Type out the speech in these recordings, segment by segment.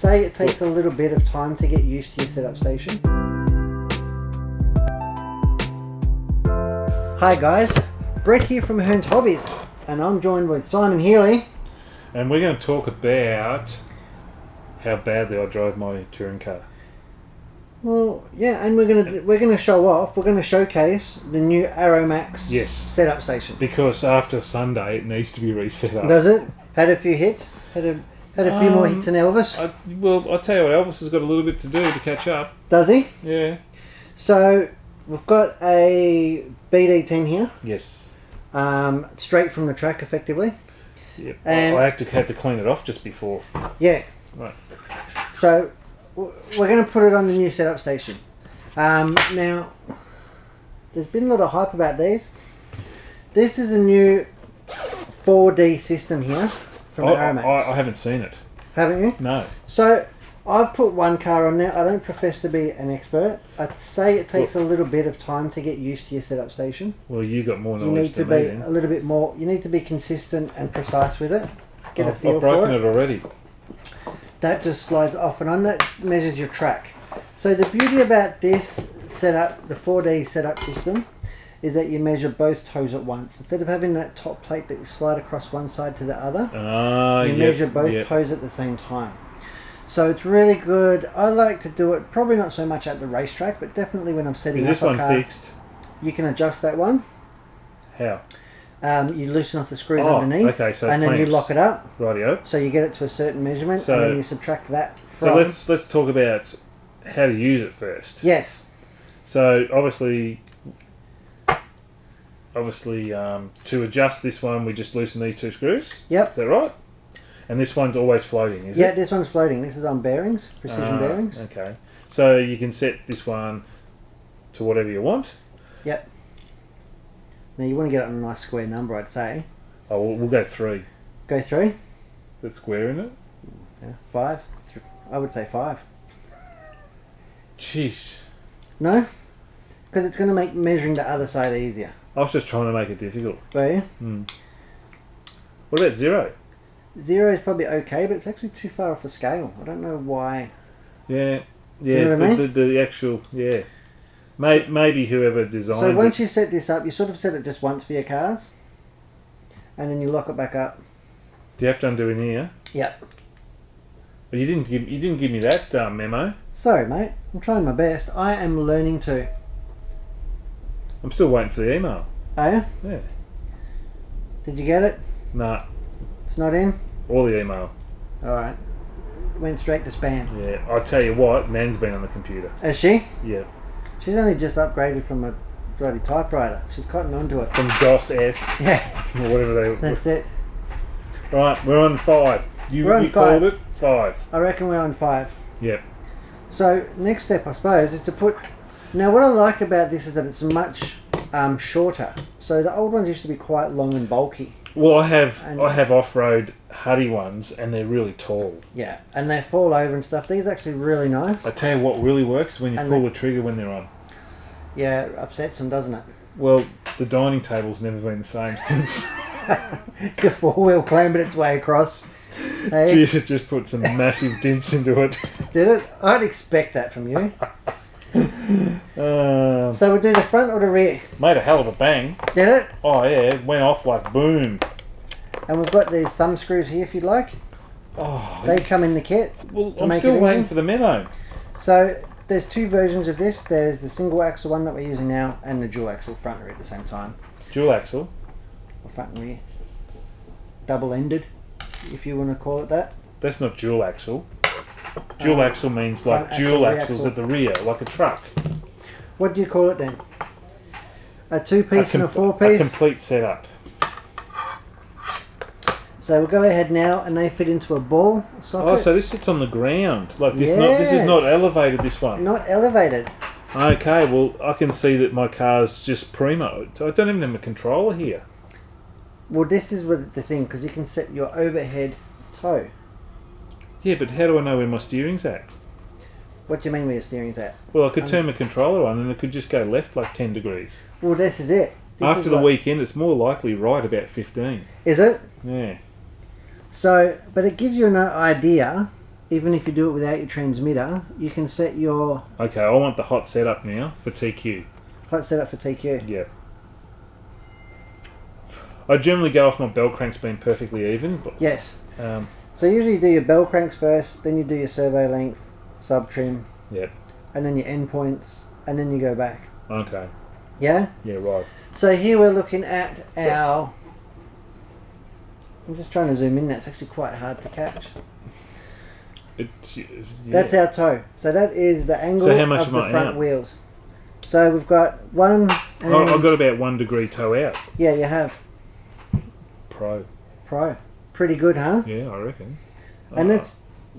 say it takes a little bit of time to get used to your setup station. Hi guys, Brett here from Hearns Hobbies, and I'm joined with Simon Healy. And we're going to talk about how badly I drove my touring car. Well, yeah, and we're gonna show off. We're gonna showcase the new Arrowmax setup station. Because after Sunday, it needs to be reset up. Does it? Had a few hits. Had a few more hits than Elvis. I'll tell you what, Elvis has got a little bit to do to catch up. Does he? Yeah. So we've got a BD10 here. Yes. Straight from the track, effectively. Yep. And I had to clean it off just before. Yeah. Right. So we're going to put it on the new setup station. Now, there's been a lot of hype about these. This is a new 4D system here from Arrowmax. I haven't seen it. Haven't you? No. So I've put one car on there. I don't profess to be an expert. I'd say it takes a little bit of time to get used to your setup station. Well, you got more knowledge. You need to be a little bit more. You need to be consistent and precise with it. Get a feel for it. I've broken it already. That just slides off and on. That measures your track. So the beauty about this setup, the 4D setup system, is that you measure both toes at once. Instead of having that top plate that you slide across one side to the other, you measure both toes at the same time. So it's really good. I like to do it, probably not so much at the racetrack, but definitely when I'm setting up a car. Is this one fixed? You can adjust that one. How? You loosen off the screws underneath, so and then you lock it up. Rightio. So you get it to a certain measurement, and then you subtract that from... So let's talk about how to use it first. Yes. So obviously, to adjust this one, we just loosen these two screws. Yep. Is that right? And this one's always floating, is it? Yeah, this one's floating. This is on bearings, precision bearings. Okay. So you can set this one to whatever you want. Yep. Now you want to get it on a nice square number, I'd say. Oh, we'll go 3. Go 3? That's square, isn't it? Yeah. 5? I would say 5. Jeez. No? Because it's going to make measuring the other side easier. I was just trying to make it difficult. Were you? What about 0? 0 is probably okay, but it's actually too far off the scale. I don't know why. Yeah. You know what I mean? The actual, yeah. Maybe whoever designed it. So once you set this up, you sort of set it just once for your cars, and then you lock it back up. Do you have to undo in here? Yep. But you didn't give me that memo. Sorry, mate. I'm trying my best. I am learning to. I'm still waiting for the email. Are you? Yeah. Did you get it? Nah. It's not in? Or the email. Alright. Went straight to spam. Yeah. I'll tell you what, Nan's been on the computer. Has she? Yeah. She's only just upgraded from a bloody typewriter. She's cotton onto it. From DOS S. Yeah. Or whatever they... That's it. Right, we're on 5. You called it 5. I reckon we're on 5. Yep. So, next step, I suppose, is to put... Now, what I like about this is that it's much shorter. So, the old ones used to be quite long and bulky. Well, I have off-road Huddy ones, and they're really tall. Yeah, and they fall over and stuff. These are actually really nice. I tell you what really works when you pull the trigger when they're on. Yeah, it upsets them, doesn't it? Well, the dining table's never been the same since. The four-wheel clambered its way across. Hey. Jeez, it just put some massive dents into it. Did it? I'd expect that from you. So we'll do the front or the rear? Made a hell of a bang. Did it? Oh yeah, it went off like boom. And we've got these thumb screws here if you'd like. Oh, they come in the kit. Well, I'm still waiting for the memo. So there's 2 versions of this. There's the single axle one that we're using now, and the dual axle front and rear at the same time. Dual axle? Or front and rear. Double-ended, if you want to call it that. That's not dual axle. Dual axle means like dual axles at the rear, like a truck. What do you call it then? A 2-piece and a 4-piece? A complete setup. So we'll go ahead now, and they fit into a ball socket. Oh, so this sits on the ground, like this. Yes. This is not elevated. This one. Not elevated. Okay, well I can see that my car's just primo. I don't even have a controller here. Well, this is the thing, because you can set your overhead toe. Yeah, but how do I know where my steering's at? What do you mean where your steering's at? Well, I could turn my controller on and it could just go left like 10 degrees. Well, this is it. After the weekend, it's more likely right about 15. Is it? Yeah. So, but it gives you an idea even if you do it without your transmitter, you can set your Okay, I want the hot setup now for TQ. hot setup for TQ. Yeah. I generally go off my bell cranks being perfectly even, but Yes. um, So usually you do your bell cranks first, then you do your servo length, sub trim, yeah. and then your end points, and then you go back. Okay. Yeah? Yeah, right. So here we're looking at our... I'm just trying to zoom in, that's actually quite hard to catch. Yeah. That's our toe. So that is the angle So how much of the am I front out? wheels. So we've got one... And I've got about 1 degree toe out. yeah, you have. Pro. Pretty good, huh? Yeah, I reckon. And it's...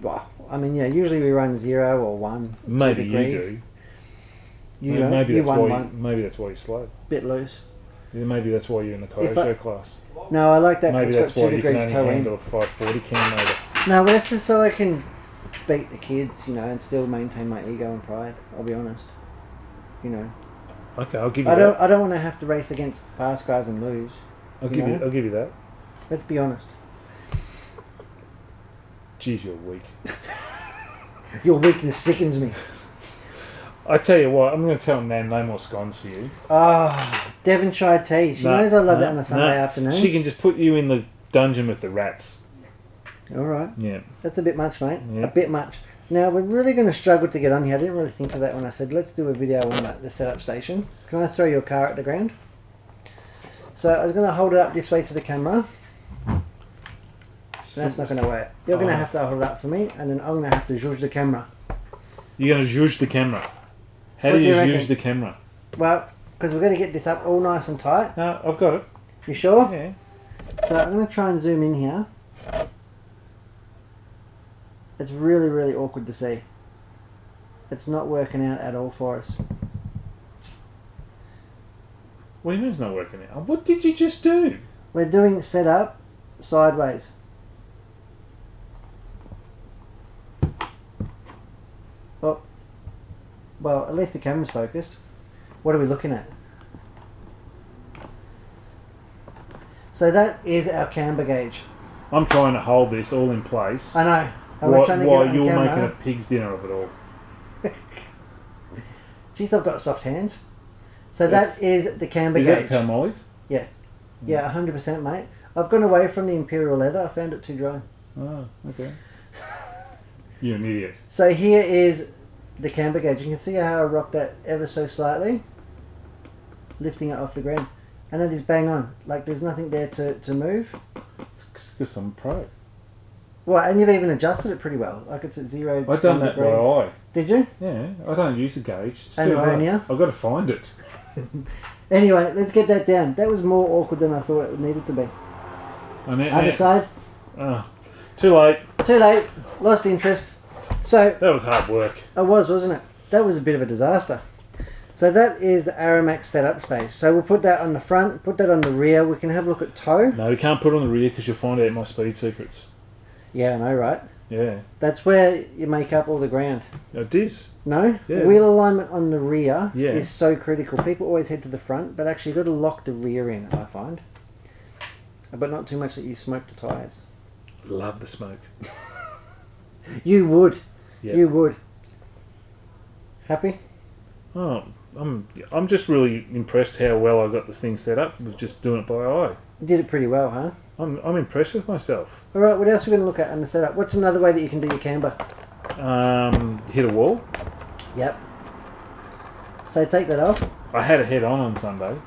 Well, I mean, yeah, usually we run 0 or 1, Maybe 2 you degrees. do. You don't. Maybe You that's won why. one. Maybe that's why you're slow. Bit loose. Yeah, maybe that's why you're in the Kyoto class. No, I like that Maybe because that's it's got why 2 you can degrees only toe in. handle a 540 cam motor. No, but that's just so I can beat the kids, you know, and still maintain my ego and pride. I'll be honest. You know, Okay, I'll give you I that. don't want to have to race against fast guys and lose. I'll you know? give you that. Let's be honest. Jeez, you're weak. Your weakness sickens me. I tell you what, I'm going to tell Nan no more scones for you. Ah, Devonshire tea. She knows I love that on a Sunday afternoon. She can just put you in the dungeon with the rats. All right. Yeah. That's a bit much, mate. Yeah. A bit much. Now, we're really going to struggle to get on here. I didn't really think of that when I said, let's do a video on the setup station. Can I throw your car at the ground? So I was going to hold it up this way to the camera. That's not going to work. You're going to have to hold it up for me, and then I'm going to have to zhuzh the camera. You're going to zhuzh the camera. How What do do you you zhuzh reckon? the camera? Well, because we're going to get this up all nice and tight. No, I've got it. You sure? Yeah. So I'm going to try and zoom in here. It's really, really awkward to see. It's not working out at all for us. What do you mean it's not working out? What did you just do? We're doing setup sideways. Oh, well, at least the camera's focused. What are we looking at? So that is our camber gauge. I'm trying to hold this all in place. I know. And we're trying to get While it on you're camera. making a pig's dinner of it all. Jeez, I've got soft hands. So that is the camber Is gauge. that palmolive? Yeah. Yeah, 100%, mate. I've gone away from the imperial leather. I found it too dry. Oh, okay. You're an idiot. So here is the camber gauge. You can see how I rocked that ever so slightly, lifting it off the ground. And it is bang on. Like, there's nothing there to move. It's because I'm pro. Well, and you've even adjusted it pretty well. Like, it's at 0 I've done that by eye. Did you? Yeah, I don't use a gauge. It's And too a hard. vernier? I've got to find it. Anyway, let's get that down. That was more awkward than I thought it needed to be. Other side. Too late. Too late. Lost interest. So, That was hard work. it was, wasn't it? That was a bit of a disaster. So that is the Arrowmax setup stage. So we'll put that on the front, put that on the rear. We can have a look at toe. No, we can't put it on the rear because you'll find out my speed secrets. Yeah, I know, right? Yeah. That's where you make up all the ground. It is. No? Yeah. Wheel alignment on the rear Yeah. is so critical. People always head to the front, but actually you've got to lock the rear in, I find. But not too much that you smoke the tyres. Love the smoke. You would. Yeah. You would. Happy? Oh, I'm just really impressed how well I got this thing set up with just doing it by eye. You did it pretty well, huh? I'm impressed with myself. Alright, what else are we going to look at on the setup? What's another way that you can do your camber? Hit a wall. Yep. So take that off. I had a head on Sunday.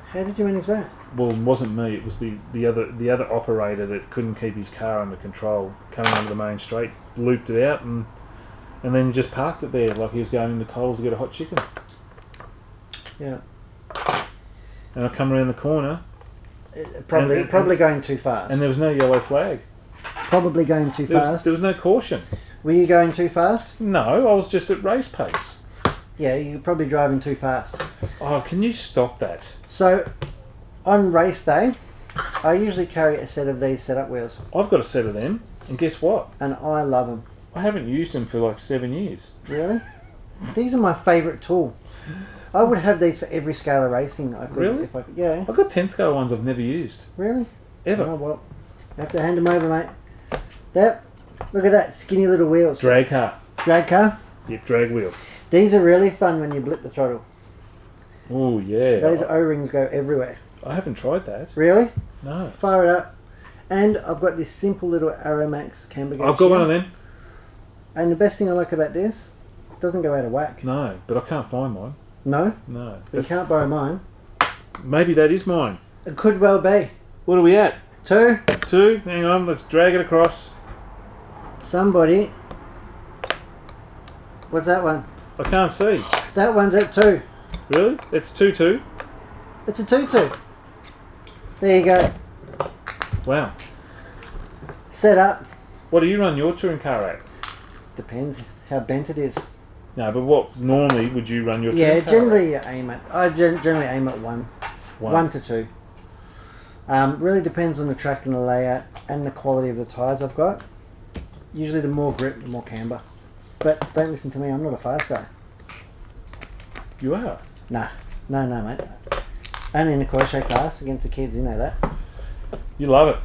How did you manage that? Well, it wasn't me. It was the other operator that couldn't keep his car under control coming onto the main straight. Looped it out and then just parked it there like he was going into Coles to get a hot chicken. Yeah. And I come around the corner Probably going too fast. and there was no yellow flag. Probably going too fast. There was no caution. Were you going too fast? No, I was just at race pace. Yeah, you're probably driving too fast. Oh, can you stop that? So, on race day, I usually carry a set of these setup wheels, I've got a set of them, and guess what? and I love them. I haven't used them for like 7 years. Really? These are my favourite tool. I would have these for every scale of racing. I could, Really? If I could, yeah. I've got 10 scale ones I've never used. Really? Ever. Oh, well. I have to hand them over, mate. That, Look at that, skinny little wheels. Drag car. Drag car. Yep, drag wheels. These are really fun when you blip the throttle. Oh, yeah. Those O-rings go everywhere. I haven't tried that. Really? No. Fire it up. And I've got this simple little Arrowmax camber gauge I've got here. one of them. And the best thing I like about this, it doesn't go out of whack. No, but I can't find mine. No? No. But you can't borrow mine. Maybe that is mine. It could well be. What are we at? 2. 2? Hang on, let's drag it across. Somebody. What's that one? I can't see. That one's at 2. Really? It's 2-2? It's a 2-2. There you go. Wow. Set up. What do you run your touring car at? Depends how bent it is. No, but what normally would you run your touring Yeah, car generally you aim at. I generally aim at 1. at? 1 to 2. Really depends on the track and the layout and the quality of the tyres I've got. Usually the more grip, the more camber. But don't listen to me, I'm not a fast guy. You are? Nah. No, mate. Only in the crochet class against the kids, you know that. You love it.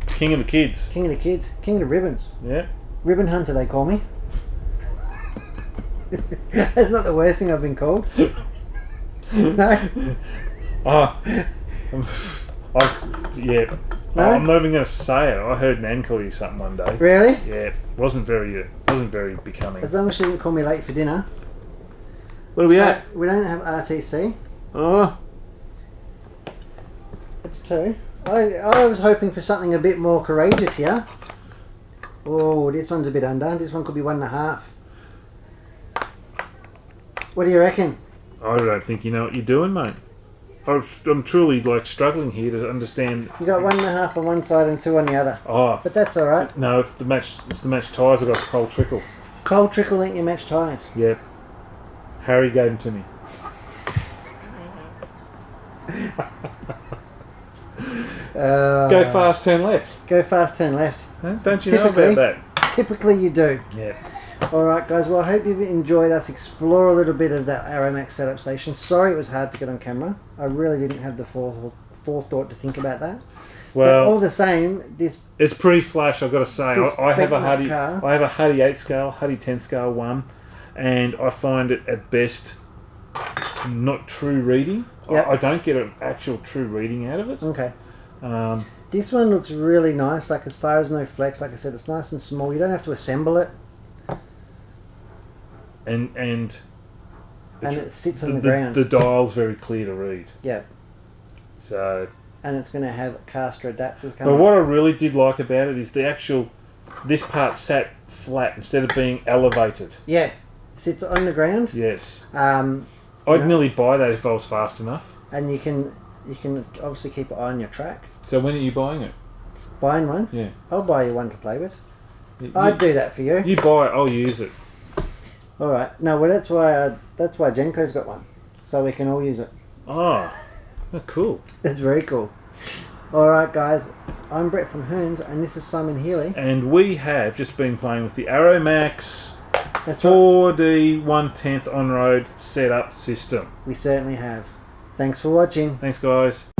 King of the kids. King of the kids. King of the ribbons. Yeah. Ribbon hunter, they call me. That's not the worst thing I've been called. No? Oh. Yeah. No? I'm not even going to say it. I heard Nan call you something one day. Really? Yeah. Wasn't very becoming. As long as she didn't call me late for dinner. Where are we So, at? we don't have RTC. Oh. It's 2. I was hoping for something a bit more courageous here. Oh, this one's a bit under. This one could be 1.5. What do you reckon? I don't think you know what you're doing, mate. I'm truly struggling here to understand. You got 1.5 on one side and 2 on the other. Oh. But that's alright. No, it's the match tyres. I got Cold Trickle. Cold trickle link your match tyres. Yep. Harry gave them to me. Go fast, turn left. Go fast, turn left. Huh? Don't you know about that? Typically you do. Yeah. Alright guys, well I hope you've enjoyed us explore a little bit of that Arrowmax setup station. Sorry it was hard to get on camera. I really didn't have the forethought to think about that. Well, but all the same, this it's pretty flash. I've got to say, I have a beaten-up Huddy. car. I have a Huddy 8 scale, Huddy 10 scale 1, and I find it at best not true reading. Yep. I don't get an actual true reading out of it. Okay. Um, This one looks really nice, like as far as no flex, like I said, it's nice and small. You don't have to assemble it. and And it sits on the ground. The dial's very clear to read. Yeah. So, And it's going to have caster adapters but coming. what I really did like about it is this part sat flat instead of being elevated. Yeah. Sits on the ground. Yes. You I'd know, nearly buy that if I was fast enough. and you can obviously keep an eye on your track. So when are you buying it? Buying one? Yeah. I'll buy you one to play with. You, I'd do that for you. you buy it, I'll use it. Alright. No, well that's why Jenko's got one. So we can all use it. Oh, cool. That's very cool. Alright guys, I'm Brett from Hearns and this is Simon Healy. And we have just been playing with the Arrowmax That's right. 4D 1/10 on-road setup system. We certainly have. Thanks for watching. Thanks, guys.